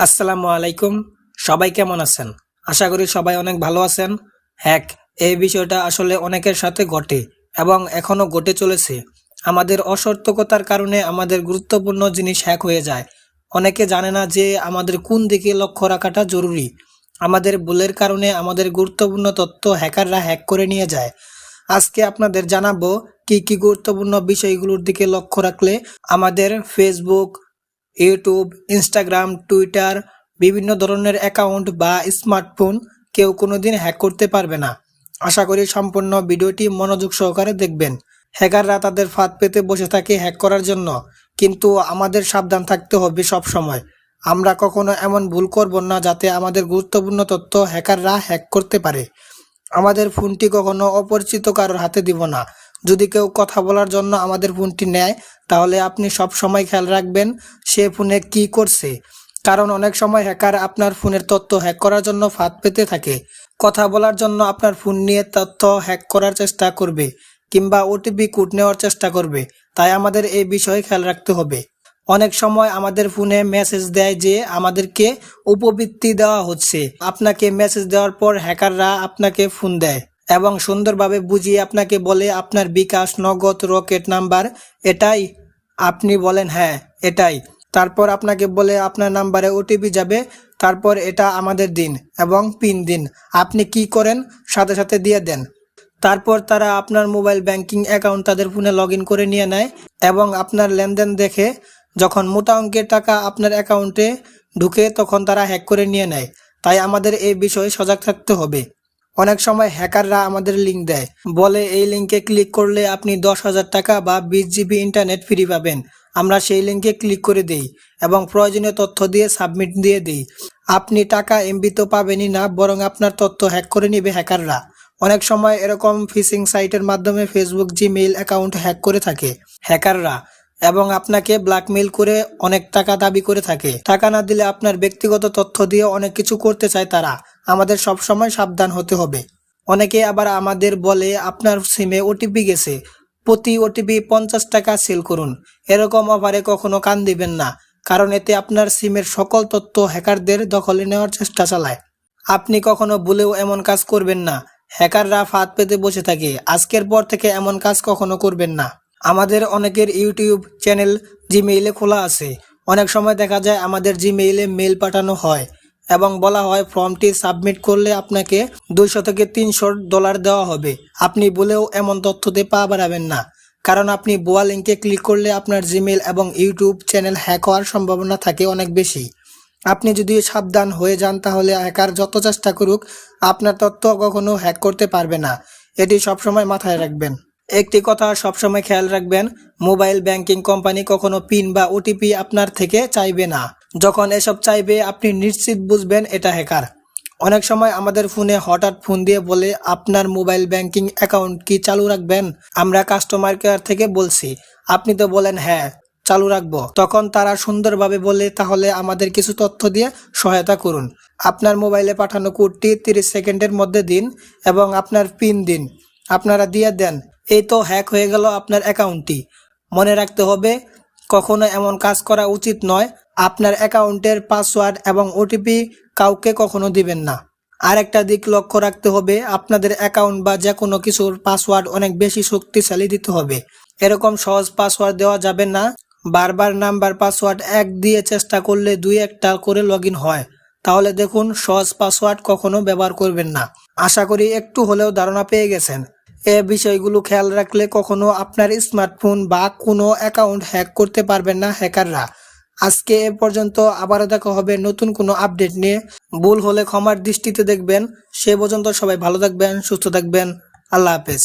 আসসালামু আলাইকুম। সবাই কেমন আছেন? আশা করি সবাই অনেক ভালো আছেন। হ্যাক এই বিষয়টা আসলে অনেকের সাথে ঘটে এবং এখনো ঘটে চলেছে। আমাদের অসতর্কতার কারণে আমাদের গুরুত্বপূর্ণ জিনিস হ্যাক হয়ে যায়। অনেকে জানে না যে আমাদের কোন দিকে লক্ষ্য রাখাটা জরুরি। আমাদের ভুলের কারণে আমাদের গুরুত্বপূর্ণ তথ্য হ্যাকাররা হ্যাক করে নিয়ে যায়। আজকে আপনাদের জানাবো কি কি গুরুত্বপূর্ণ বিষয়গুলোর দিকে লক্ষ্য রাখলে আমাদের ফেসবুক, ইউটিউব, ইনস্টাগ্রাম, টুইটার বিভিন্ন ধরনের অ্যাকাউন্ট বা স্মার্টফোন কেউ কোনোদিন হ্যাক করতে পারবে না। আশা করি সম্পূর্ণ ভিডিওটি মনোযোগ সহকারে দেখবেন। হ্যাকাররা তাদের ফাঁদ পেতে বসে থাকে হ্যাক করার জন্য, কিন্তু আমাদের সাবধান থাকতে হবে সব সময়। আমরা কখনো এমন ভুল করব না যাতে আমাদের গুরুত্বপূর্ণ তথ্য হ্যাকাররা হ্যাক করতে পারে। আমাদের ফোনটি কখনো অপরিচিত কারোর হাতে দিব না। যদি কেউ কথা বলার জন্য আমাদের ফোনটি নেয়, তাহলে আপনি সব সময় খেয়াল রাখবেন সে ফোনে কি করছে। কারণ অনেক সময় হ্যাকার আপনার ফোনের তথ্য হ্যাক করার জন্য ফাঁদ পেতে থাকে। কথা বলার জন্য আপনার ফোন নিয়ে তথ্য হ্যাক করার চেষ্টা করবে কিংবা ওটিপি কোড নেওয়ার চেষ্টা করবে। তাই আমাদের এই বিষয়ে খেয়াল রাখতে হবে। অনেক সময় আমাদের ফোনে মেসেজ দেয় যে আমাদেরকে উপবৃত্তি দেওয়া হচ্ছে। আপনাকে মেসেজ দেওয়ার পর হ্যাকাররা আপনাকে ফোন দেয় এবং সুন্দরভাবে বুঝিয়ে আপনাকে বলে আপনার বিকাশ, নগদ, রকেট নাম্বার এটাই। আপনি বলেন হ্যাঁ এটাই। তারপর আপনাকে বলে আপনার নাম্বারে ওটিপি যাবে, তারপর এটা আমাদের দিন এবং পিন দিন। আপনি কি করেন? সাথে সাথে দিয়ে দেন। তারপর তারা আপনার মোবাইল ব্যাংকিং অ্যাকাউন্ট তাদের ফোনে লগ ইন করে নিয়ে নেয় এবং আপনার লেনদেন দেখে যখন মোটা অঙ্কের টাকা আপনার অ্যাকাউন্টে ঢুকে তখন তারা হ্যাক করে নিয়ে নেয়। তাই আমাদের এই বিষয়ে সজাগ থাকতে হবে। অনেক সময় হ্যাকাররা আমাদের লিঙ্ক দেয়, বলে এই লিঙ্কে ক্লিক করলে আপনি 10,000 টাকা বা 20 জিবি ইন্টারনেট ফ্রি পাবেন। আমরা সেই লিঙ্কে ক্লিক করে দেই এবং প্রয়োজনীয় তথ্য দিয়ে সাবমিট দিয়ে দিই। আপনি টাকা এমবি তো পাবেনই না, বরং আপনার তথ্য হ্যাক করে নেবে হ্যাকাররা। অনেক সময় এরকম ফিশিং সাইটের মাধ্যমে ফেসবুক, জিমেইল অ্যাকাউন্ট হ্যাক করে থাকে হ্যাকাররা এবং আপনাকে ব্ল্যাকমেইল করে অনেক টাকা দাবি করে থাকে। টাকা না দিলে আপনার ব্যক্তিগত তথ্য দিয়ে অনেক কিছু করতে চায় তারা। আমাদের সব সময় সাবধান হতে হবে। অনেকে আবার আমাদের বলে আপনার সিমে ওটিপি গেছে, প্রতি ওটিপি 50 টাকা সেল করুন। এরকম অফারে কখনো কান দিবেন না, কারণ এতে আপনার সিমের সকল তথ্য হ্যাকারদের দখলে নেওয়ার চেষ্টা চালায়। আপনি কখনো ভুলেও এমন কাজ করবেন না। হ্যাকাররা ফাঁদ পেতে বসে থাকে। আজকের পর থেকে এমন কাজ কখনো করবেন না। আমাদের অনেকের ইউটিউব চ্যানেল জিমেইলে খোলা আছে। অনেক সময় দেখা যায় আমাদের জিমেইলে মেল পাঠানো হয় এবং বলা হয় ফর্মটি সাবমিট করলে আপনাকে 200 থেকে $300 দেওয়া হবে। আপনি বলেও এমন তথ্যতে পা বাড়াবেন না, কারণ আপনি ভুয়া লিঙ্কে ক্লিক করলে আপনার জিমেইল এবং ইউটিউব চ্যানেল হ্যাক হওয়ার সম্ভাবনা থাকে অনেক বেশি। আপনি যদি সাবধান হয়ে যান তাহলে হ্যাকার যত চেষ্টা করুক আপনার তথ্য কখনো হ্যাক করতে পারবে না। এটি সবসময় মাথায় রাখবেন। একটি কথা সবসময় খেয়াল রাখবেন, মোবাইল ব্যাংকিং কোম্পানি কখনো পিন বা ওটিপি আপনার থেকে চাইবে না। যখন এসব চাইবে আপনি নিশ্চিত বুঝবেন এটা হ্যাকার। অনেক সময় আমাদের ফোনে হঠাৎ ফোন দিয়ে বলে আপনার মোবাইল ব্যাংকিং অ্যাকাউন্ট কি চালু রাখবেন? আমরা কাস্টমার কেয়ার থেকে বলছি, আপনি তো বলেন হ্যাঁ চালু রাখবো। তখন তারা সুন্দরভাবে বলে তাহলে আমাদের কিছু তথ্য দিয়ে সহায়তা করুন। আপনার মোবাইলে পাঠানো কোডটি 30 সেকেন্ডের মধ্যে দিন এবং আপনার পিন দিন। আপনারা দিয়ে দেন, এই তো হ্যাক হয়ে গেল আপনার অ্যাকাউন্টটি। মনে রাখতে হবে কখনো এমন কাজ করা উচিত নয়। আপনার অ্যাকাউন্টের পাসওয়ার্ড এবং ওটিপি কাউকে কখনো দিবেন না। আর একটা দিক লক্ষ্য রাখতে হবে, আপনাদের অ্যাকাউন্ট বা যে কোনো কিছুর পাসওয়ার্ড অনেক বেশি শক্তিশালী দিতে হবে। এরকম সহজ পাসওয়ার্ড দেওয়া যাবে না। বারবার নাম্বার পাসওয়ার্ড 1 দিয়ে চেষ্টা করলে 2-1টা করে লগ ইন হয়। তাহলে দেখুন, সহজ পাসওয়ার্ড কখনো ব্যবহার করবেন না। আশা করি একটু হলেও ধারণা পেয়ে গেছেন। এই বিষয়গুলো খেয়াল রাখলে কখনো আপনার স্মার্টফোন বা কোনো অ্যাকাউন্ট হ্যাক করতে পারবেন না হ্যাকাররা। আজকে এ পর্যন্ত, আবারও দেখা হবে নতুন কোনো আপডেট নিয়ে। ভুল হলে ক্ষমার দৃষ্টিতে দেখবেন। সে পর্যন্ত সবাই ভালো থাকবেন, সুস্থ থাকবেন। আল্লাহ হাফেজ।